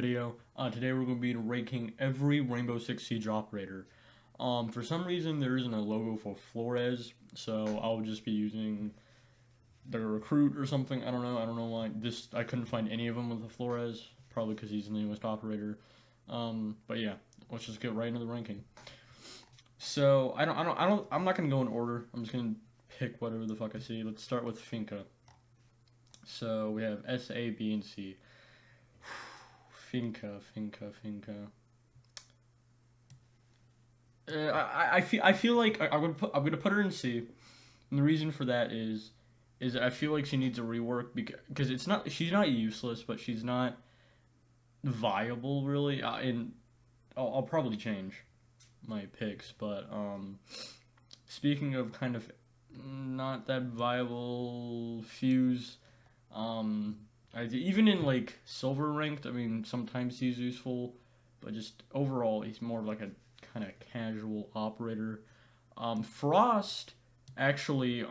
video. Today we're going to be ranking every Rainbow Six Siege operator. For some reason there isn't a logo for Flores, so I'll just be using the recruit or something. I don't know why. I couldn't find any of them with the Flores, probably because he's the newest operator. But yeah, let's just get right into the ranking. So I'm not gonna go in order. I'm just gonna pick whatever the fuck I see. Let's start with Finka. So we have S, A, B, and C. Finka. I feel like I'm gonna put her in C, and the reason for that is I feel like she needs a rework because she's not useless, but she's not viable really. And I'll probably change my picks, but speaking of kind of not that viable Fuse, even in like silver ranked, I mean sometimes he's useful, but just overall he's more of like a kind of casual operator. Frost actually,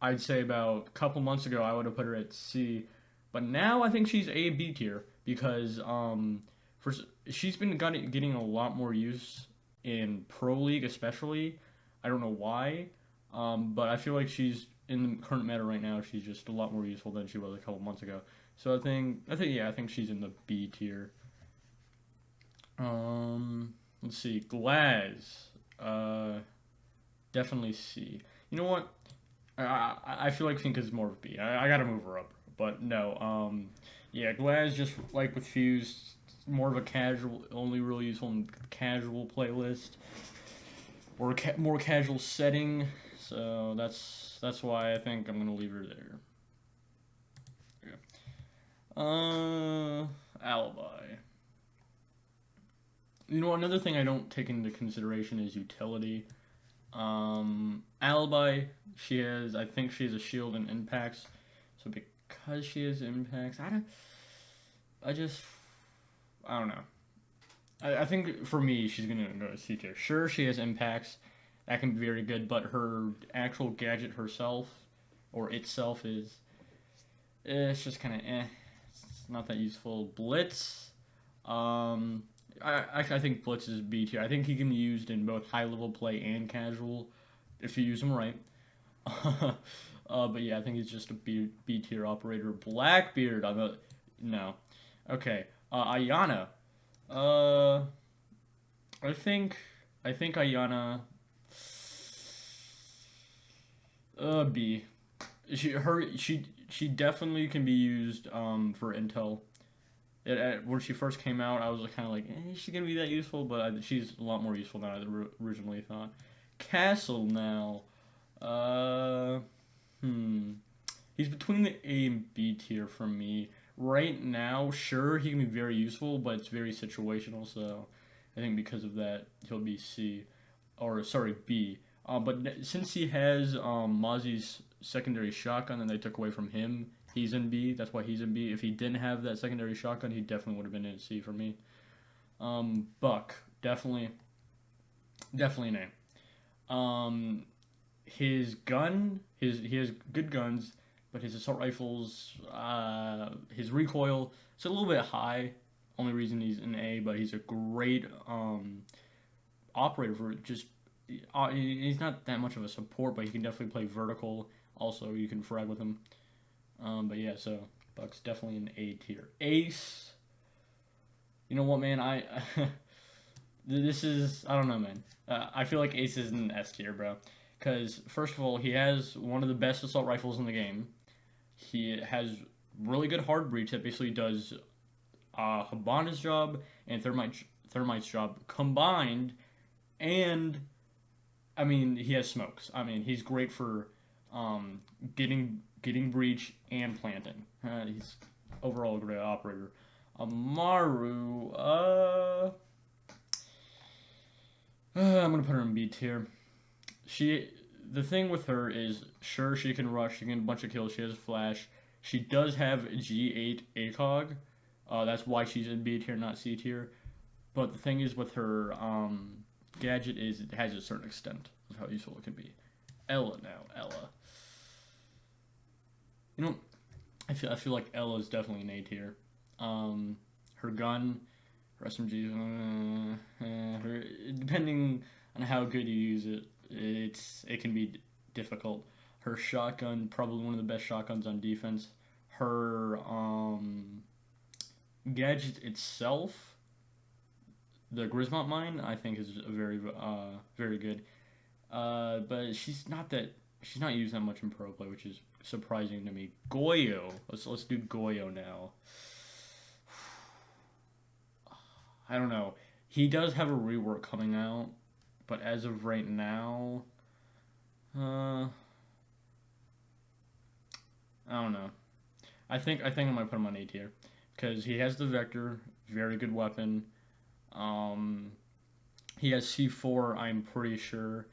I'd say about a couple months ago I would have put her at C, but now I think she's A B tier because for she's been getting a lot more use in Pro League especially. I don't know why, but I feel like she's in the current meta right now. She's just a lot more useful than she was a couple months ago. So I think she's in the B tier. Let's see, Glaz, definitely C. You know what? I feel like Finka's more of a B. I gotta move her up, but no. Yeah, Glaz just like with Fuse, more of a casual, only really useful in casual playlist or more casual setting. So that's why I think I'm gonna leave her there. Okay. Alibi. You know, another thing I don't take into consideration is utility. Alibi, I think she has a shield and impacts. So because she has impacts, I don't know. I think for me, she's gonna go to C tier. Sure, she has impacts, that can be very good, but her actual gadget herself, or itself, it's just kind of It's not that useful. Blitz, I think Blitz is B tier. I think he can be used in both high level play and casual, if you use him right. But yeah, I think he's just a B tier operator. Blackbeard, no. Okay. Ayana. I think Ayana. B. She definitely can be used for intel. When she first came out, I was kind of like, is she gonna be that useful? But she's a lot more useful than I originally thought. Castle now. He's between the A and B tier for me. Right now, sure, he can be very useful, but it's very situational, so I think because of that, he'll be C. Or, sorry, B. But since he has Mozzie's secondary shotgun and they took away from him, he's in B. That's why he's in B. If he didn't have that secondary shotgun, he definitely would have been in C for me. Buck, definitely an A. His gun, he has good guns, but his assault rifles, his recoil, it's a little bit high. Only reason he's an A, but he's a great operator for just. He's not that much of a support, but he can definitely play vertical. Also, you can frag with him. But yeah, so Buck's definitely an A tier. Ace. You know what, man? I don't know, man. I feel like Ace is an S tier, bro. Because first of all, he has one of the best assault rifles in the game. He has really good hard breach that basically does Hibana's job and Thermite's job combined, and I mean he has smokes. I mean he's great for getting breach and planting. He's overall a great operator. Maru, I'm gonna put her in B tier. The thing with her is, sure, she can rush, she can get a bunch of kills, she has a flash. She does have G8 ACOG. That's why she's in B tier, not C tier. But the thing is with her gadget is it has a certain extent of how useful it can be. Ella now, Ella. You know, I feel like Ella is definitely an A tier. Her gun, her SMG, depending on how good you use it, it can be difficult. Her shotgun, probably one of the best shotguns on defense. Her gadget itself, the Grismont mine, I think is very good. But she's not used that much in pro play, which is surprising to me. Goyo, let's do Goyo now. I don't know. He does have a rework coming out, but as of right now, I don't know. I think I might put him on A tier because he has the Vector, very good weapon. Um, he has C4, I'm pretty sure,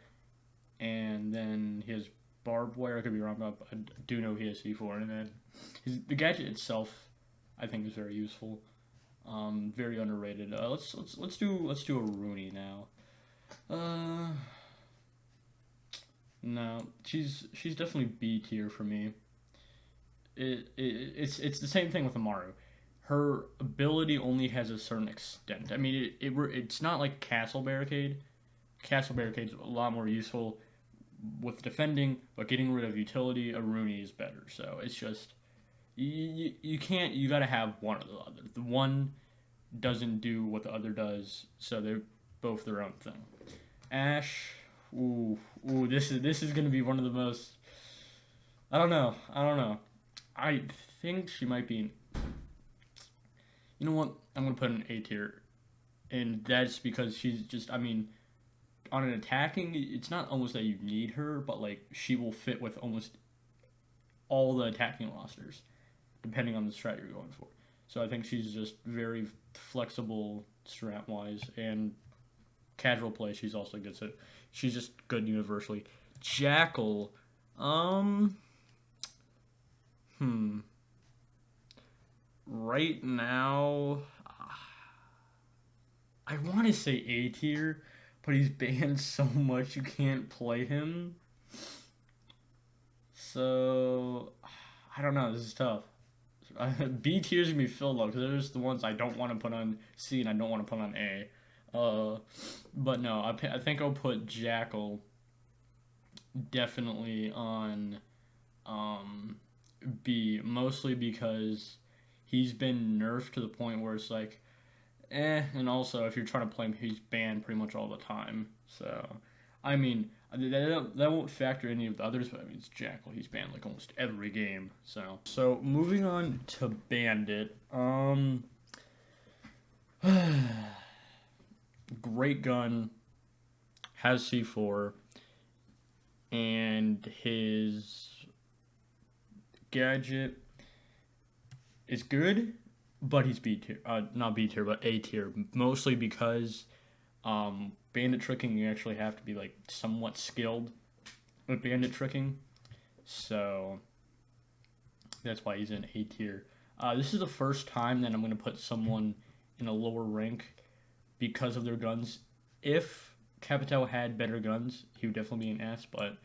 and then he has barbed wire. I could be wrong, but I do know he has C4, and then the gadget itself, I think, is very useful. Very underrated. Let's do a Rooney now. No, she's definitely B tier for me. It's the same thing with Amaru. Her ability only has a certain extent. I mean, it's not like Castle Barricade. Castle Barricade's a lot more useful with defending, but getting rid of utility, a Rooney is better. So it's just you can't. You gotta have one or the other. The one doesn't do what the other does, so they're both their own thing. Ash, ooh, this is gonna be one of the most. I don't know. I think she might be. You know what? I'm gonna put an A tier, and that's because she's just. I mean, on an attacking, it's not almost that you need her, but like she will fit with almost all the attacking rosters, depending on the strat you're going for. So I think she's just very flexible strat wise, and casual play she's also good. So she's just good universally. Jackal, um, hmm. Right now, I want to say A tier, but he's banned so much you can't play him. So I don't know. This is tough. B tiers gonna be filled up because there's the ones I don't want to put on C and I don't want to put on A. But no, I think I'll put Jackal definitely on B, mostly because he's been nerfed to the point where it's like, and also if you're trying to play him, he's banned pretty much all the time. So, I mean, that won't factor any of the others, but I mean, it's Jackal. He's banned like almost every game. So moving on to Bandit. Great gun, has C4, and his gadget is good, but he's B tier. Not B tier, but A tier. Mostly because bandit tricking, you actually have to be like somewhat skilled with bandit tricking. So that's why he's in A tier. This is the first time that I'm going to put someone in a lower rank because of their guns. If Capitão had better guns, he would definitely be an S, but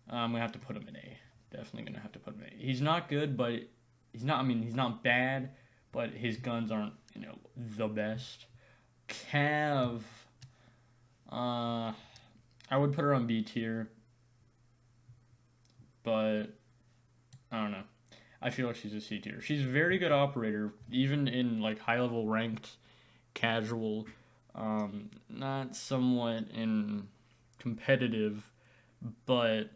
I'm going to have to put him in A. Definitely going to have to put him in A. He's not good, but he's not bad, but his guns aren't, the best. Cav, I would put her on B tier, but I don't know. I feel like she's a C tier. She's a very good operator, even in like high level ranked, casual, not somewhat in competitive, but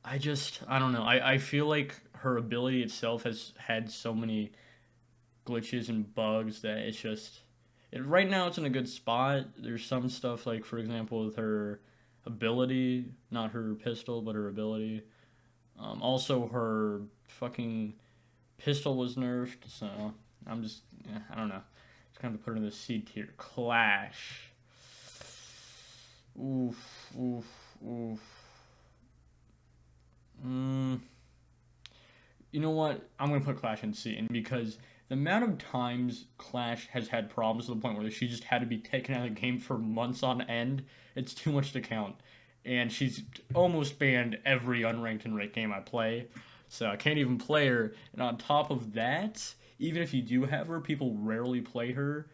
I don't know. I feel like her ability itself has had so many glitches and bugs that it's just right now it's in a good spot. There's some stuff like, for example, with her ability, not her pistol, but her ability. Also, her fucking pistol was nerfed, so I don't know. Just kind of put her in the C tier. Clash. Oof, oof, oof. You know what? I'm gonna put Clash in C, and because the amount of times Clash has had problems to the point where she just had to be taken out of the game for months on end, it's too much to count. And she's almost banned every unranked and ranked game I play, so I can't even play her. And on top of that, even if you do have her, people rarely play her.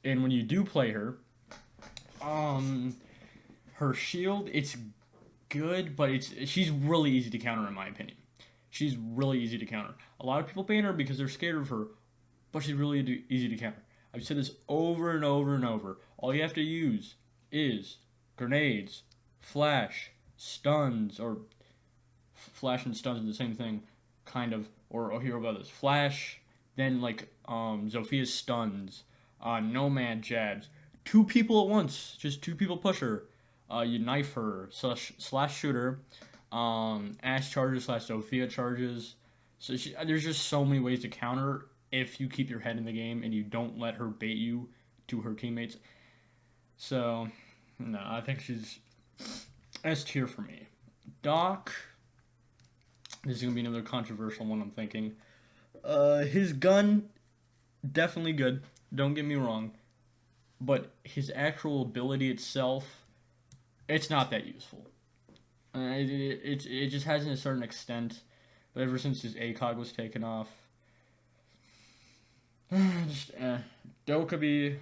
And when you do play her, her shield, it's good, but she's really easy to counter in my opinion. She's really easy to counter. A lot of people ban her because they're scared of her, but she's really easy to counter. I've said this over and over and over. All you have to use is grenades, flash, stuns, or flash and stuns are the same thing, kind of. Or here about this flash, then like Zophia's stuns, Nomad jabs, 2 people at once, just 2 people push her. You knife her, slash shoot her, Ash charges slash Zofia charges. So there's just so many ways to counter if you keep your head in the game and you don't let her bait you to her teammates. So, no, I think she's S tier for me. Doc, this is going to be another controversial one, I'm thinking. His gun, definitely good, don't get me wrong. But his actual ability itself, it's not that useful. It just has a certain extent, but ever since his ACOG was taken off, Dokkaebi.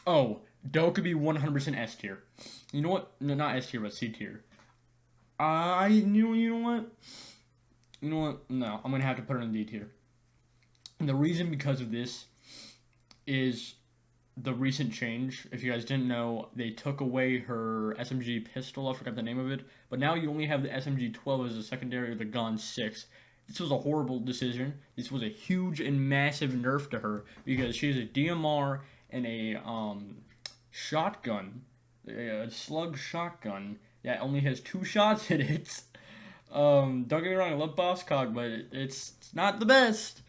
Oh, Dokkaebi 100% S tier. You know what? No, not S tier, but C tier. You know what? You know what? No, I'm gonna have to put her in D tier. And the reason because of this is the recent change. If you guys didn't know, they took away her SMG pistol. I forgot the name of it. But now you only have the SMG 12 as a secondary, or the Gon 6. This was a horrible decision. This was a huge and massive nerf to her because she has a DMR and a shotgun, a slug shotgun that only has 2 shots in it. Don't get me wrong, I love Boss Cog, but it's not the best.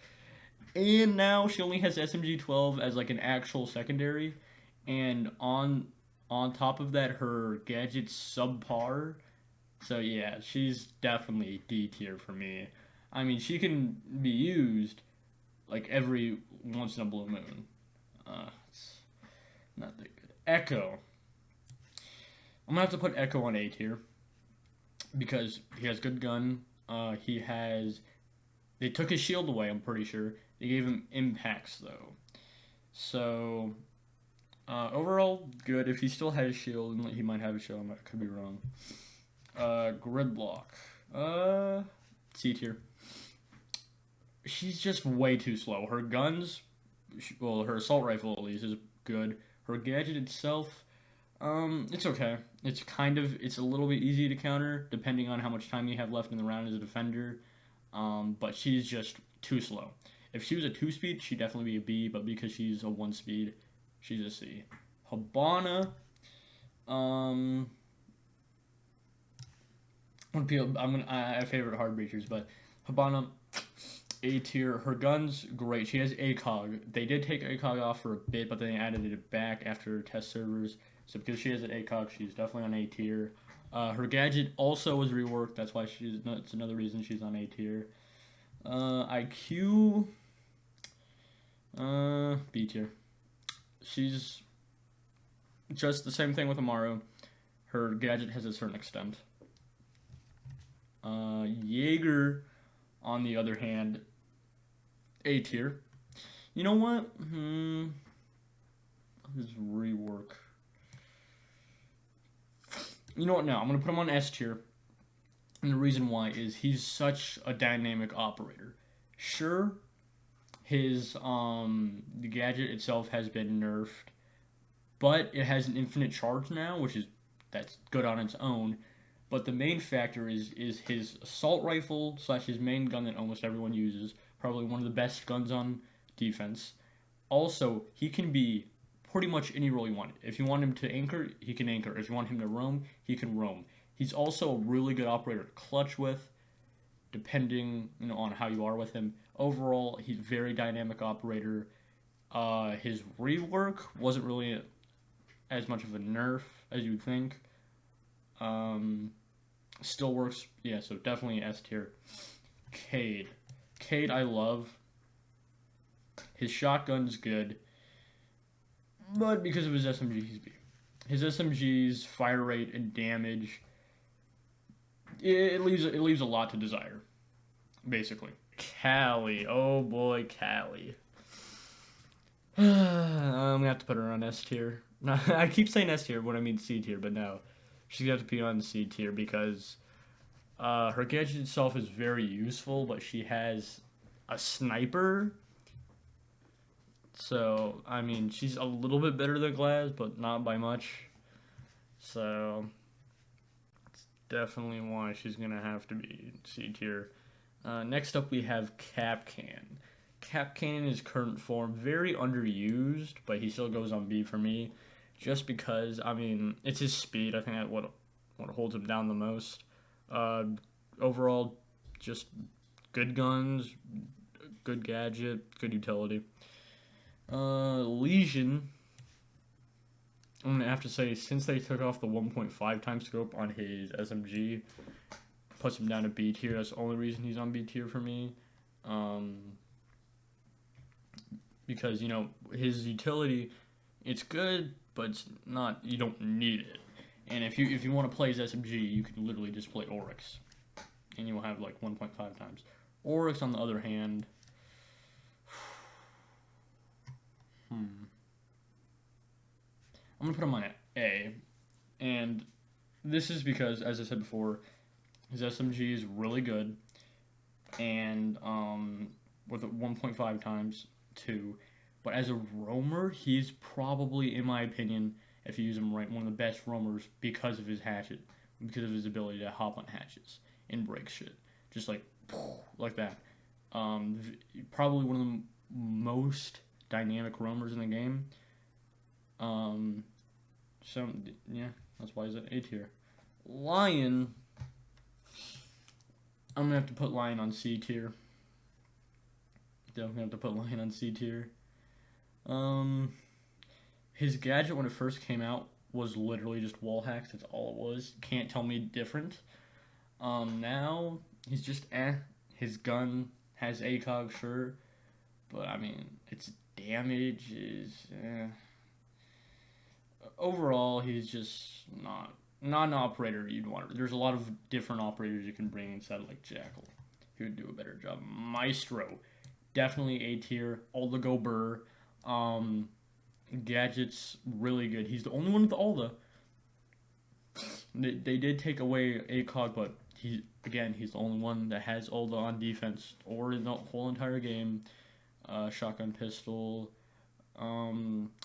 And now she only has SMG-12 as like an actual secondary, and on top of that, her gadget's subpar. So yeah, she's definitely D tier for me. I mean, she can be used like every once in a blue moon. It's not that good. Echo. I'm gonna have to put Echo on A tier because he has good gun. They took his shield away, I'm pretty sure. They gave him impacts, though. So, overall, good. If he still has shield, he might have a shield. I could be wrong. Gridlock. C tier. She's just way too slow. Her guns, her assault rifle at least, is good. Her gadget itself, it's okay. It's a little bit easy to counter, depending on how much time you have left in the round as a defender. But she's just too slow. If she was a 2-speed, she'd definitely be a B, but because she's a 1-speed, she's a C. Hibana, I favorite hard breachers, but Hibana, A tier. Her gun's great. She has ACOG. They did take ACOG off for a bit, but then they added it back after test servers. So because she has an ACOG, she's definitely on A tier. Her gadget also was reworked. That's why it's another reason she's on A tier. IQ, B tier. She's just the same thing with Amaru. Her gadget has a certain extent. Jaeger, on the other hand, A tier. You know what? His rework. You know what? No, I'm gonna put him on S tier. And the reason why is he's such a dynamic operator. Sure, his the gadget itself has been nerfed, but it has an infinite charge now, that's good on its own. But the main factor is his assault rifle / his main gun that almost everyone uses, probably one of the best guns on defense. Also, he can be pretty much any role you want. If you want him to anchor, he can anchor. If you want him to roam, he can roam. He's also a really good operator to clutch with, depending on how you are with him. Overall, he's a very dynamic operator. His rework wasn't really as much of a nerf as you'd think. Still works, yeah, so definitely S tier. Cade. Cade I love. His shotgun's good, but because of his SMG, he's B. His SMG's fire rate and damage, it leaves a lot to desire, basically. Callie. Oh boy, Callie. I'm gonna have to put her on S tier. No, I keep saying S tier when I mean C tier, but no, she's gonna have to be on C tier because her gadget itself is very useful, but she has a sniper. So I mean, she's a little bit better than Glaz, but not by much. So it's definitely why she's gonna have to be C tier. Next up, we have Kapkan. Kapkan in his current form, very underused, but he still goes on B for me, just because I mean it's his speed. I think that what holds him down the most. Uh, Overall, just good guns, good gadget, good utility. Lesion. I'm gonna have to say since they took off the 1.5 times scope on his SMG, puts him down to B tier. That's the only reason he's on B tier for me. Because his utility, it's good, but it's not. You don't need it. And if you want to play his SMG, you can literally just play Oryx, and you will have like 1.5 times. Oryx, on the other hand, I'm gonna put him on A, and this is because, as I said before, his SMG is really good, and with 1.5 times 2. But as a roamer, he's probably, in my opinion, if you use him right, one of the best roamers because of his hatchet, because of his ability to hop on hatches and break shit, just like that. Probably one of the most dynamic roamers in the game. So yeah, that's why he's at A tier. Lion. I'm gonna have to put Lion on C tier. Definitely have to put Lion on C tier. His gadget when it first came out was literally just wall hacks. That's all it was. Can't tell me different. Now he's just eh. His gun has ACOG, sure, but I mean its damage is eh. Overall, he's just not an operator you'd want. There's a lot of different operators you can bring inside, like Jackal, who would do a better job. Maestro, definitely A tier. Oligo Burr, gadgets really good. He's the only one with Alda. They did take away ACOG, but he's the only one that has Alda on defense or in the whole entire game. Shotgun pistol,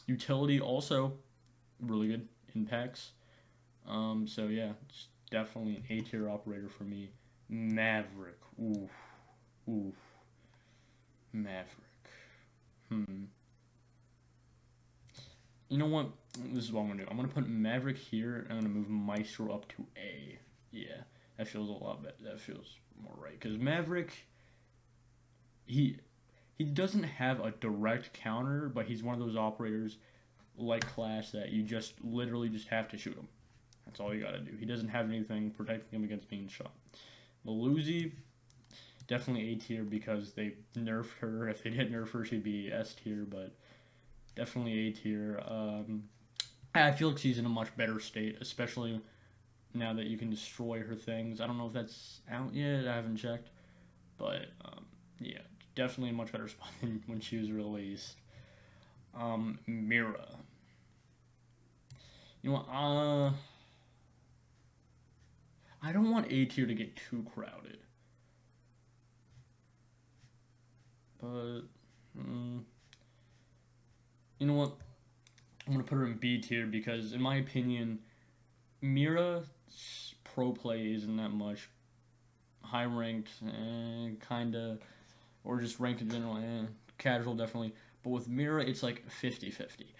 utility also really good impacts. So yeah, it's definitely an A tier operator for me. Maverick, oof, Maverick. You know what? This is what I'm gonna do. I'm gonna put Maverick here, and I'm gonna move Maestro up to A. Yeah, that feels a lot better. That feels more right. Because Maverick, he doesn't have a direct counter, but he's one of those operators like Clash that you just literally just have to shoot him. That's all you gotta do. He doesn't have anything protecting him against being shot. Melusi, definitely A tier because they nerfed her. If they didn't nerf her, she'd be S tier, but definitely A tier. I feel like she's in a much better state, especially now that you can destroy her things. I don't know if that's out yet. I haven't checked, but yeah, definitely a much better spot than when she was released. Mira. You know what? I don't want A tier to get too crowded, but you know what? I'm gonna put her in B tier because, in my opinion, Mira's pro play isn't that much. High ranked, kinda, or just ranked in general, casual definitely. But with Mira, it's like 50-50.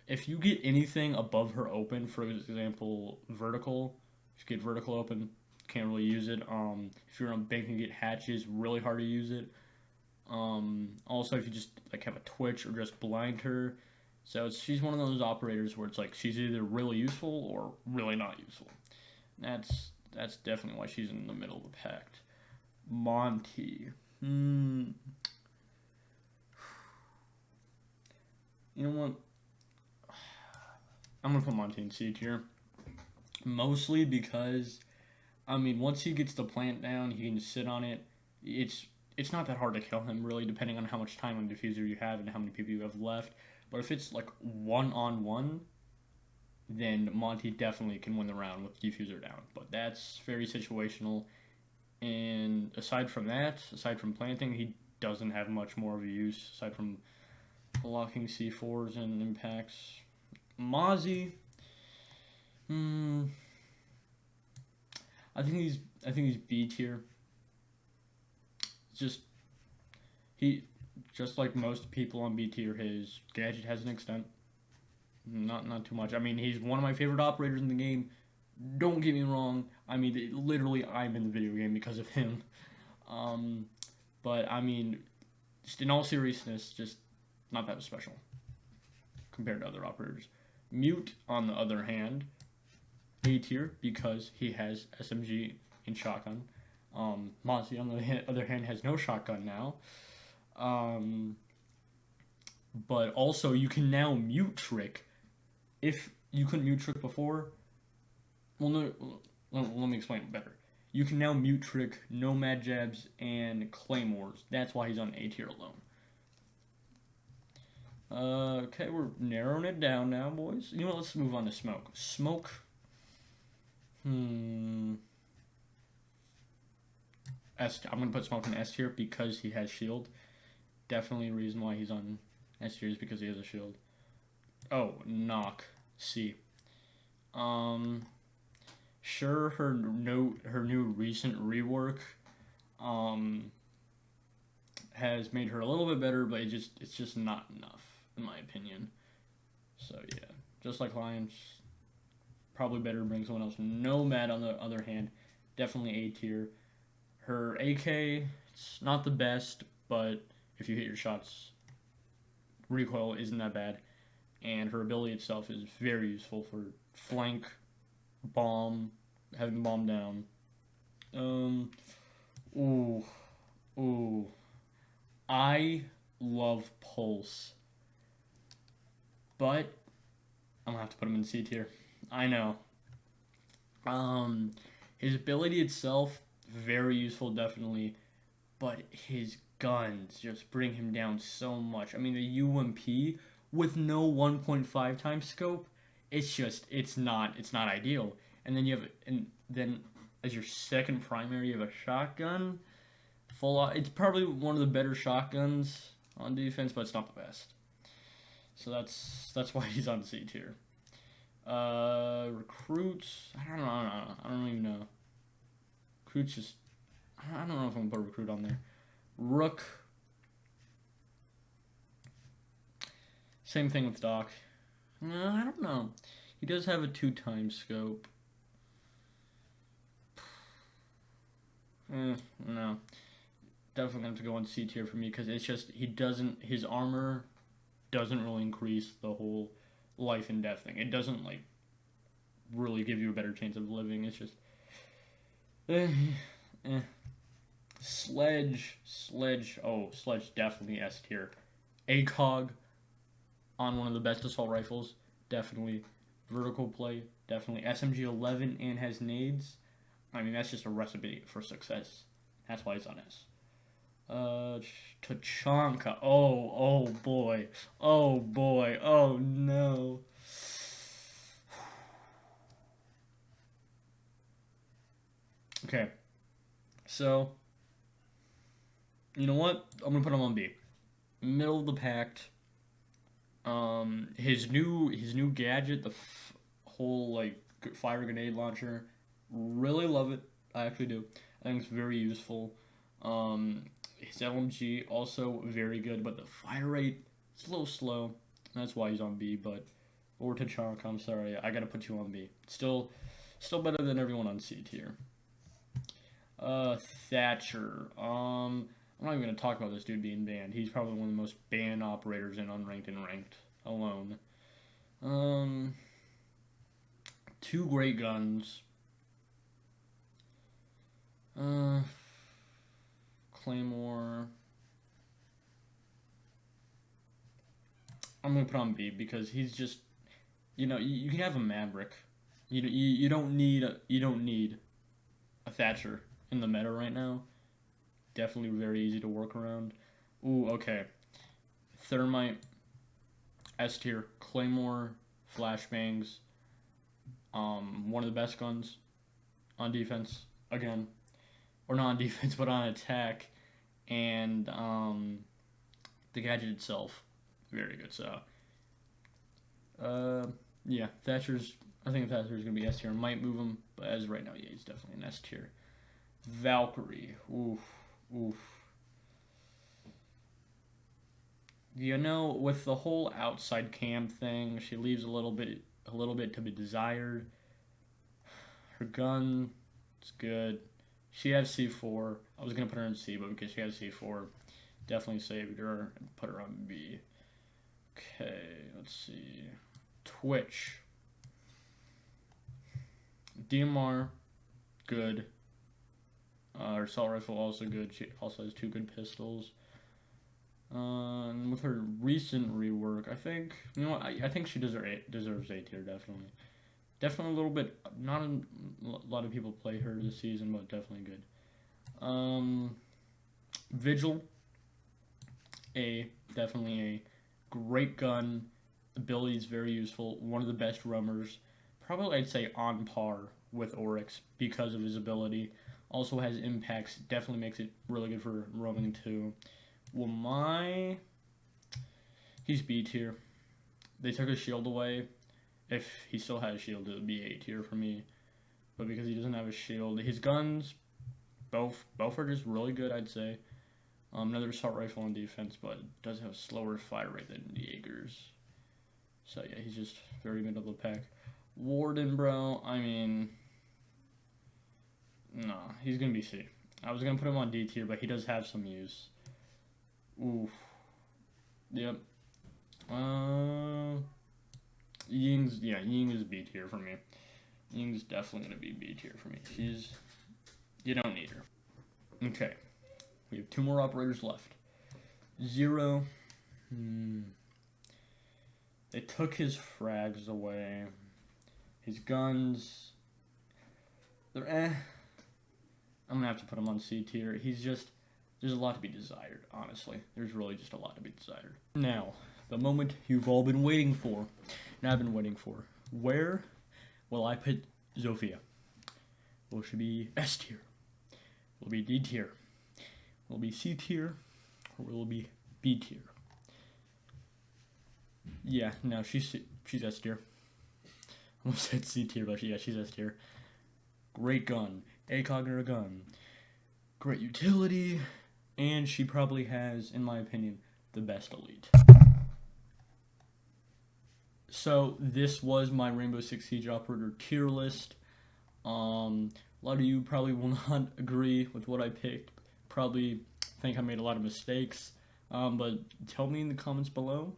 If you get anything above her open, for example, vertical, if you get vertical open, can't really use it. If you're on bank and get hatches, really hard to use it. Also, if you just like have a twitch or just blind her, so she's one of those operators where it's like she's either really useful or really not useful. That's definitely why she's in the middle of the pack. Monty. You know what? I'm gonna put Monty in C tier. Mostly because, I mean, once he gets the plant down, he can just sit on it. it's not that hard to kill him, really, depending on how much time on diffuser you have and how many people you have left. But if it's like 1-on-1, then Monty definitely can win the round with diffuser down. But that's very situational. And aside from that, aside from planting, he doesn't have much more of a use aside from blocking C4s and impacts. Mozzie, I think he's B tier. Just just like most people on B tier, his gadget has an extent. Not too much. I mean, he's one of my favorite operators in the game. Don't get me wrong. I mean, literally, I'm in the video game because of him. But I mean, just in all seriousness, just not that special compared to other operators. Mute, on the other hand, A tier because he has SMG and shotgun. Mozzie, on the other hand, has no shotgun now. But also, you can now mute trick. If you couldn't mute trick before, well, no, let me explain it better. You can now mute trick Nomad Jabs and Claymores. That's why he's on A tier alone. Okay, we're narrowing it down now, boys. You know what? Let's move on to Smoke. Smoke. S. I'm gonna put Smoke in S tier because he has shield. Definitely a reason why he's on S tier is because he has a shield. Oh, Knock. C. Sure, her new recent rework has made her a little bit better, but it's just not enough in my opinion. So yeah, just like Lions, probably better to bring someone else. Nomad, on the other hand, definitely A tier. Her AK, it's not the best, but if you hit your shots, recoil isn't that bad. And her ability itself is very useful for flank, bomb, having the bomb down. I love Pulse, but I'm gonna have to put him in C tier. I know. His ability itself, very useful, definitely, but his guns just bring him down so much. I mean, the UMP with no 1.5 times scope, it's not ideal. And then as your second primary, you have a shotgun. It's probably one of the better shotguns on defense, but it's not the best. So that's why he's on C tier. Recruits, I don't even know. Recruits just, I don't know if I'm gonna put Recruit on there. Rook. Same thing with Doc. No, I don't know. He does have a 2 times scope. No. Definitely going to go on C tier for me because it's just, his armor doesn't really increase the whole life and death thing. It doesn't, like, really give you a better chance of living. It's just, Sledge, definitely S tier. ACOG on one of the best assault rifles, definitely. Vertical play, definitely. SMG 11 and has nades. I mean, that's just a recipe for success. That's why it's on S. Tachanka. Oh boy. Oh no. Okay. So, you know what? I'm gonna put him on B. Middle of the pack. His new gadget, the whole like fire grenade launcher, really love it. I actually do. I think it's very useful. His LMG also very good, but the fire rate is a little slow. That's why he's on B. But or Tachanka, I'm sorry, I gotta put you on B. Still better than everyone on C tier. Thatcher. I'm not even going to talk about this dude being banned. He's probably one of the most banned operators in Unranked and Ranked alone. 2 great guns. Claymore. I'm going to put on B because he's just, you can have a Maverick. You don't need a Thatcher in the meta right now. definitely very easy to work around. Ooh, okay. Thermite, S tier, Claymore, Flashbangs, one of the best guns on defense, again. Or not on defense, but on attack. And the gadget itself, very good. So, yeah, I think Thatcher's going to be S tier. Might move him, but as of right now, yeah, he's definitely an S tier. Valkyrie, oof. You know, with the whole outside cam thing, she leaves a little bit to be desired. Her gun is good. She has C4. I was gonna put her in C, but because she has C4, definitely saved her and put her on B. Okay, let's see. Twitch. DMR, good. Her assault rifle also good. She also has 2 good pistols. And with her recent rework, I think, you know what, I think she deserves A tier, definitely. Definitely a little bit, not a lot of people play her this season, but definitely good. Vigil, A, definitely A. Great gun, ability is very useful, one of the best roamers. Probably I'd say on par with Oryx because of his ability. Also has impacts, definitely makes it really good for roaming too. Well, he's B tier. They took his shield away. If he still had a shield, it would be A tier for me. But because he doesn't have a shield, his guns, both are just really good, I'd say. Another assault rifle on defense, but does have a slower fire rate than Jaeger's. So yeah, he's just very middle of the pack. Warden, bro, I mean, nah, he's gonna be C. I was gonna put him on D tier, but he does have some use. Oof. Yep. Ying is B tier for me. Ying's definitely gonna be B tier for me. You don't need her. Okay. We have 2 more operators left. Zero. They took his frags away. His guns. They're I'm gonna have to put him on C tier. There's a lot to be desired, honestly. There's really just a lot to be desired. Now, the moment you've all been waiting for, and I've been waiting for. Where will I put Zofia? Will she be S tier? Will it be D tier? Will it be C tier? Or will it be B tier? Yeah, no, she's S tier. I almost said C tier, but yeah, she's S tier. Great gun. ACOG in her gun. Great utility. And she probably has, in my opinion, the best elite. So this was my Rainbow Six Siege operator tier list. A lot of you probably will not agree with what I picked. Probably think I made a lot of mistakes. But tell me in the comments below.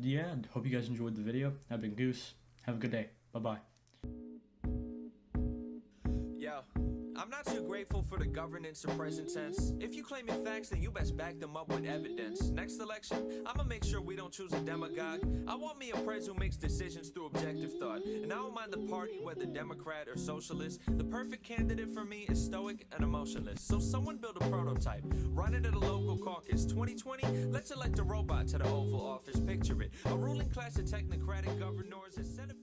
Yeah, hope you guys enjoyed the video. I've been Goose. Have a good day. Bye-bye. I'm not too grateful for the governance of present tense. If you claim your facts, then you best back them up with evidence. Next election, I'ma make sure we don't choose a demagogue. I want me a pres who makes decisions through objective thought. And I don't mind the party, whether Democrat or socialist. The perfect candidate for me is stoic and emotionless. So someone build a prototype, run it at a local caucus. 2020, let's elect a robot to the Oval Office. Picture it, a ruling class of technocratic governors, a Senate